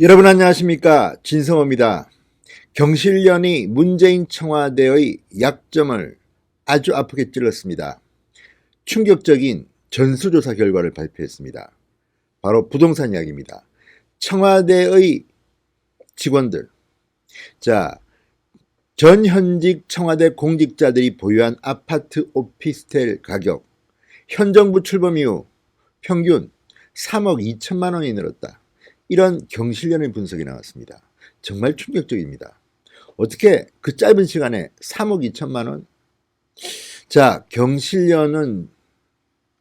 여러분 안녕하십니까, 진성호입니다. 경실련이 문재인 청와대의 약점을 아주 아프게 찔렀습니다. 충격적인 전수조사 결과를 발표했습니다. 바로 부동산 이야기입니다. 청와대의 직원들, 전현직 청와대 공직자들이 보유한 아파트 오피스텔 가격, 현 정부 출범 이후 평균 3억 2천만 원이 늘었다. 이런 경실련의 분석이 나왔습니다. 정말 충격적입니다. 어떻게 그 짧은 시간에 3억 2천만 원? 경실련은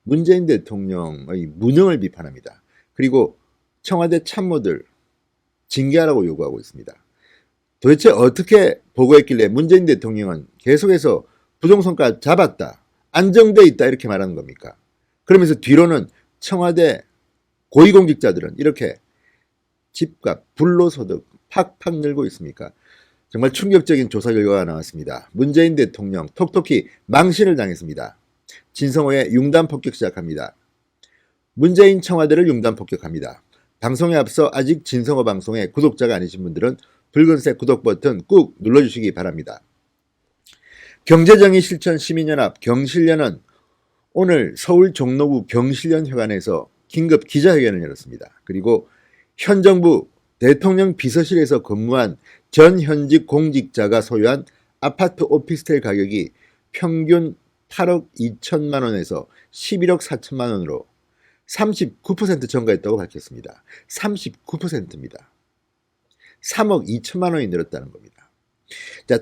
문재인 대통령의 무능을 비판합니다. 그리고 청와대 참모들 징계하라고 요구하고 있습니다. 도대체 어떻게 보고했길래 문재인 대통령은 계속해서 부동산가 잡았다, 안정돼 있다 이렇게 말하는 겁니까? 그러면서 뒤로는 청와대 고위공직자들은 이렇게 집값, 불로소득 팍팍 늘고 있습니까? 정말 충격적인 조사 결과가 나왔습니다. 문재인 대통령 톡톡히 망신을 당했습니다. 진성호의 융단 폭격 시작합니다. 문재인 청와대를 융단 폭격합니다. 방송에 앞서 아직 진성호 방송의 구독자가 아니신 분들은 붉은색 구독 버튼 꾹 눌러주시기 바랍니다. 경제정의 실천 시민연합 경실련은 오늘 서울 종로구 경실련회관에서 긴급 기자회견을 열었습니다. 그리고 현 정부 대통령 비서실에서 근무한 전현직 공직자가 소유한 아파트 오피스텔 가격이 평균 8억 2천만 원에서 11억 4천만 원으로 39% 증가했다고 밝혔습니다. 39%입니다. 3억 2천만 원이 늘었다는 겁니다.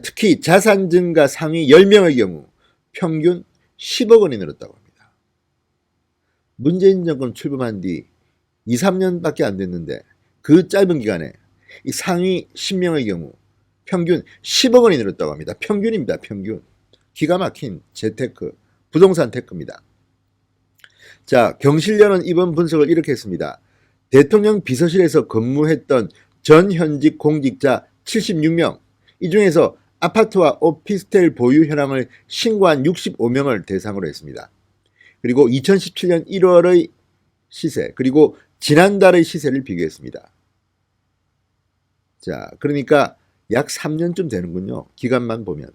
특히 자산 증가 상위 10명의 경우 평균 10억 원이 늘었다고 합니다. 문재인 정권 출범한 뒤 2, 3년밖에 안 됐는데 그 짧은 기간에 이 상위 10명의 경우 평균 10억 원이 늘었다고 합니다. 평균입니다. 평균. 기가 막힌 재테크, 부동산 테크입니다. 경실련은 이번 분석을 이렇게 했습니다. 대통령 비서실에서 근무했던 전현직 공직자 76명, 이 중에서 아파트와 오피스텔 보유 현황을 신고한 65명을 대상으로 했습니다. 그리고 2017년 1월의 시세, 그리고 지난달의 시세를 비교했습니다. 그러니까 약 3년쯤 되는군요. 기간만 보면.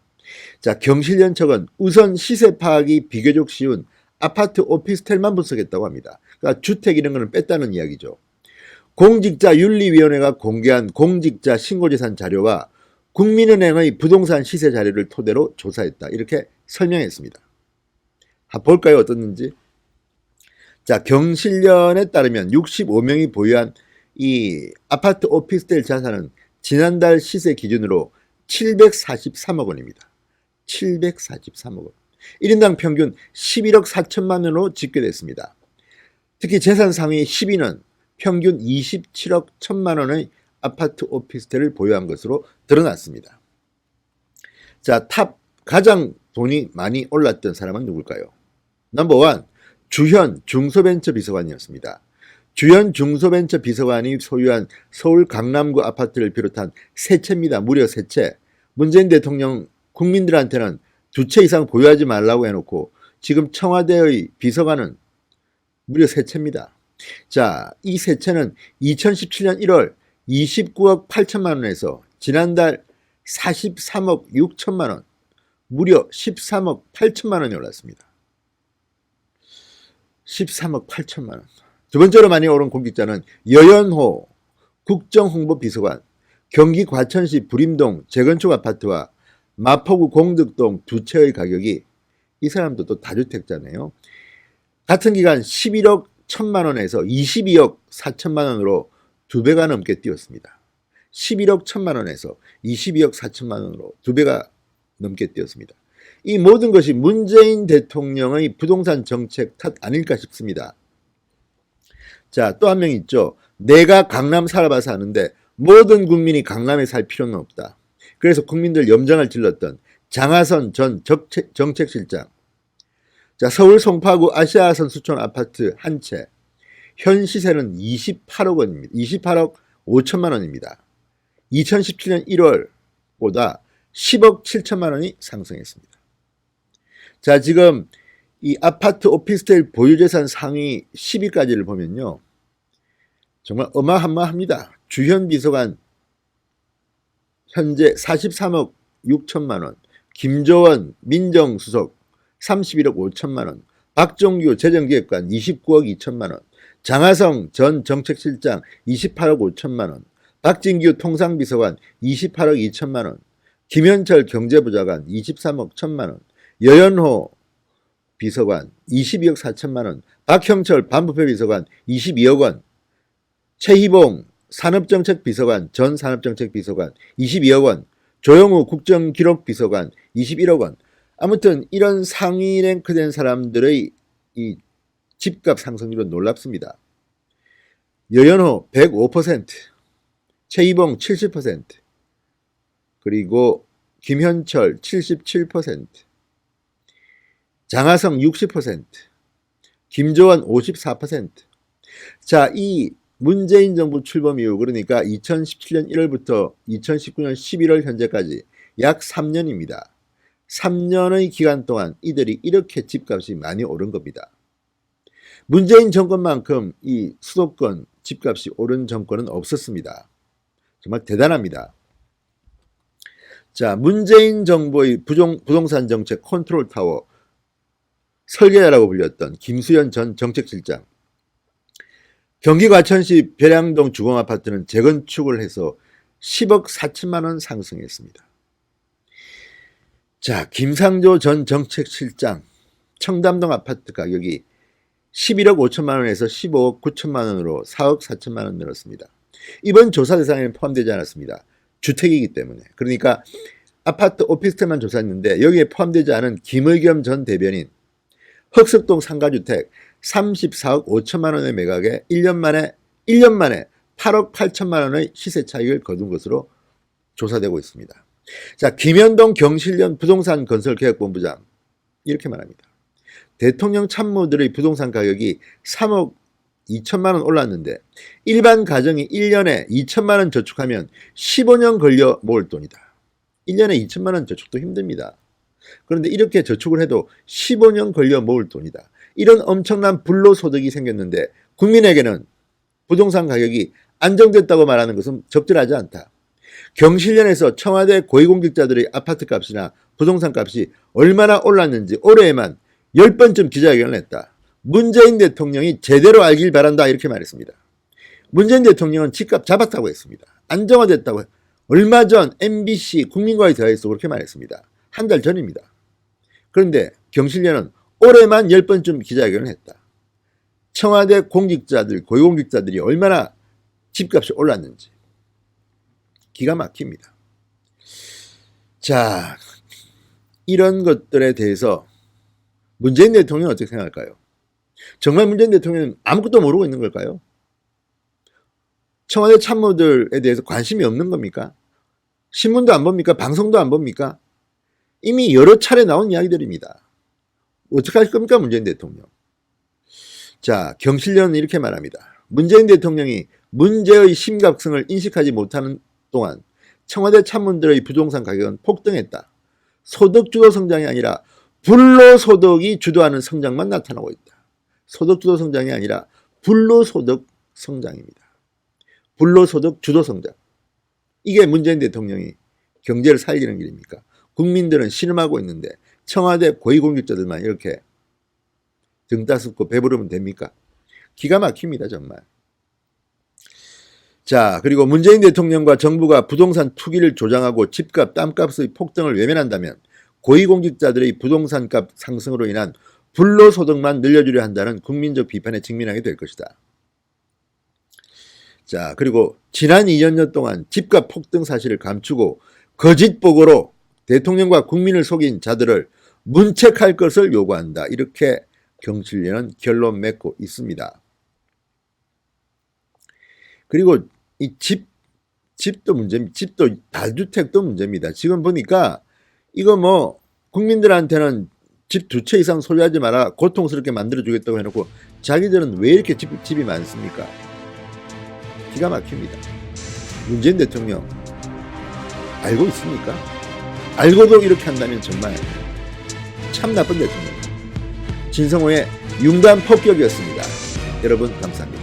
경실련 측은 우선 시세 파악이 비교적 쉬운 아파트 오피스텔만 분석했다고 합니다. 그러니까 주택 이런 거는 뺐다는 이야기죠. 공직자윤리위원회가 공개한 공직자 신고재산 자료와 국민은행의 부동산 시세 자료를 토대로 조사했다. 이렇게 설명했습니다. 볼까요? 어떻는지? 경실련에 따르면 65명이 보유한 이 아파트 오피스텔 자산은 지난달 시세 기준으로 743억 원입니다. 743억 원. 1인당 평균 11억 4천만 원으로 집계됐습니다. 특히 재산 상위 10위는 평균 27억 1천만 원의 아파트 오피스텔을 보유한 것으로 드러났습니다. 탑 가장 돈이 많이 올랐던 사람은 누굴까요? 넘버 1. 주현 중소벤처 비서관이었습니다. 주현 중소벤처 비서관이 소유한 서울 강남구 아파트를 비롯한 세 채입니다. 무려 세 채. 문재인 대통령 국민들한테는 2채 이상 보유하지 말라고 해놓고 지금 청와대의 비서관은 무려 세 채입니다. 이 세 채는 2017년 1월 29억 8천만 원에서 지난달 43억 6천만 원, 무려 13억 8천만 원이 올랐습니다. 13억 8천만 원. 두 번째로 많이 오른 공직자는 여연호 국정홍보비서관, 경기 과천시 부림동 재건축 아파트와 마포구 공덕동 2채의 가격이, 이 사람도 또 다주택자네요. 같은 기간 11억 1천만 원에서 22억 4천만 원으로 2배가 넘게 뛰었습니다. 11억 1천만 원에서 22억 4천만 원으로 2배가 넘게 뛰었습니다. 이 모든 것이 문재인 대통령의 부동산 정책 탓 아닐까 싶습니다. 또 한 명 있죠. 내가 강남 살아봐서 아는데 모든 국민이 강남에 살 필요는 없다. 그래서 국민들 염장을 질렀던 장하선 전 정책실장. 서울 송파구 아시아선 수촌 아파트 한 채. 현 시세는 28억 원입니다. 28억 5천만 원입니다. 2017년 1월보다 10억 7천만 원이 상승했습니다. 지금 이 아파트 오피스텔 보유재산 상위 10위까지를 보면요, 정말 어마어마합니다. 주현 비서관 현재 43억 6천만 원, 김조원 민정수석 31억 5천만 원, 박종규 재정기획관 29억 2천만 원, 장하성 전 정책실장 28억 5천만 원, 박진규 통상비서관 28억 2천만 원, 김현철 경제부장관 23억 1천만 원, 여연호 비서관 22억 4천만 원, 박형철 반부패 비서관 22억 원, 최희봉 산업정책비서관 전 산업정책비서관 22억 원, 조영우 국정기록비서관 21억 원. 아무튼 이런 상위 랭크된 사람들의 이 집값 상승률은 놀랍습니다. 여연호 105%, 최희봉 70%, 그리고 김현철 77%, 장하성 60%, 김조원 54%. 자, 이 문재인 정부 출범 이후, 그러니까 2017년 1월부터 2019년 11월 현재까지 약 3년입니다. 3년의 기간 동안 이들이 이렇게 집값이 많이 오른 겁니다. 문재인 정권만큼 이 수도권 집값이 오른 정권은 없었습니다. 정말 대단합니다. 자, 문재인 정부의 부동산 정책 컨트롤 타워 설계자라고 불렸던 김수현 전 정책실장. 경기 과천시 별양동 주공아파트는 재건축을 해서 10억 4천만 원 상승했습니다. 자, 김상조 전 정책실장 청담동 아파트 가격이 11억 5천만 원에서 15억 9천만 원으로 4억 4천만 원 늘었습니다. 이번 조사 대상에는 포함되지 않았습니다. 주택이기 때문에. 그러니까 아파트 오피스텔만 조사했는데 여기에 포함되지 않은 김의겸 전 대변인 흑석동 상가주택 34억 5천만 원의 매각에 1년 만에 8억 8천만 원의 시세 차익을 거둔 것으로 조사되고 있습니다. 자, 김현동 경실련 부동산 건설개혁본부장 이렇게 말합니다. 대통령 참모들의 부동산 가격이 3억 2천만 원 올랐는데 일반 가정이 1년에 2천만 원 저축하면 15년 걸려 모을 돈이다. 1년에 2천만 원 저축도 힘듭니다. 그런데 이렇게 저축을 해도 15년 걸려 모을 돈이다. 이런 엄청난 불로소득이 생겼는데 국민에게는 부동산 가격이 안정됐다고 말하는 것은 적절하지 않다. 경실련에서 청와대 고위공직자들의 아파트 값이나 부동산 값이 얼마나 올랐는지 올해에만 10번쯤 기자회견을 했다. 문재인 대통령이 제대로 알길 바란다 이렇게 말했습니다. 문재인 대통령은 집값 잡았다고 했습니다. 안정화됐다고 얼마 전 MBC 국민과의 대화에서 그렇게 말했습니다. 한 달 전입니다. 그런데 경실련은 올해만 10번쯤 기자회견을 했다. 청와대 공직자들, 고위공직자들이 얼마나 집값이 올랐는지 기가 막힙니다. 자, 이런 것들에 대해서 문재인 대통령은 어떻게 생각할까요? 정말 문재인 대통령은 아무것도 모르고 있는 걸까요? 청와대 참모들에 대해서 관심이 없는 겁니까? 신문도 안 봅니까? 방송도 안 봅니까? 이미 여러 차례 나온 이야기들입니다. 어떻게 할 겁니까, 문재인 대통령? 자, 경실련은 이렇게 말합니다. 문재인 대통령이 문제의 심각성을 인식하지 못하는 동안 청와대 참모들의 부동산 가격은 폭등했다. 소득 주도 성장이 아니라 불로소득이 주도하는 성장만 나타나고 있다. 소득 주도 성장이 아니라 불로소득 성장입니다. 불로소득 주도 성장. 이게 문재인 대통령이 경제를 살리는 길입니까? 국민들은 신음하고 있는데 청와대 고위공직자들만 이렇게 등 따스고 배부르면 됩니까? 기가 막힙니다, 정말. 자, 그리고 문재인 대통령과 정부가 부동산 투기를 조장하고 집값, 땅값의 폭등을 외면한다면 고위공직자들의 부동산값 상승으로 인한 불로소득만 늘려주려 한다는 국민적 비판에 직면하게 될 것이다. 자, 그리고 지난 2년여 동안 집값 폭등 사실을 감추고 거짓 보고로 대통령과 국민을 속인 자들을 문책할 것을 요구한다. 이렇게 경실련은 결론 맺고 있습니다. 그리고 이 집도 문제입니다. 집도 다주택도 문제입니다. 지금 보니까 이거 뭐 국민들한테는 집 2채 이상 소유하지 마라 고통스럽게 만들어주겠다고 해놓고 자기들은 왜 이렇게 집이 많습니까? 기가 막힙니다. 문재인 대통령 알고 있습니까? 알고도 이렇게 한다면 정말 참 나쁜 대통령입니다. 진성호의 융단 폭격이었습니다. 여러분 감사합니다.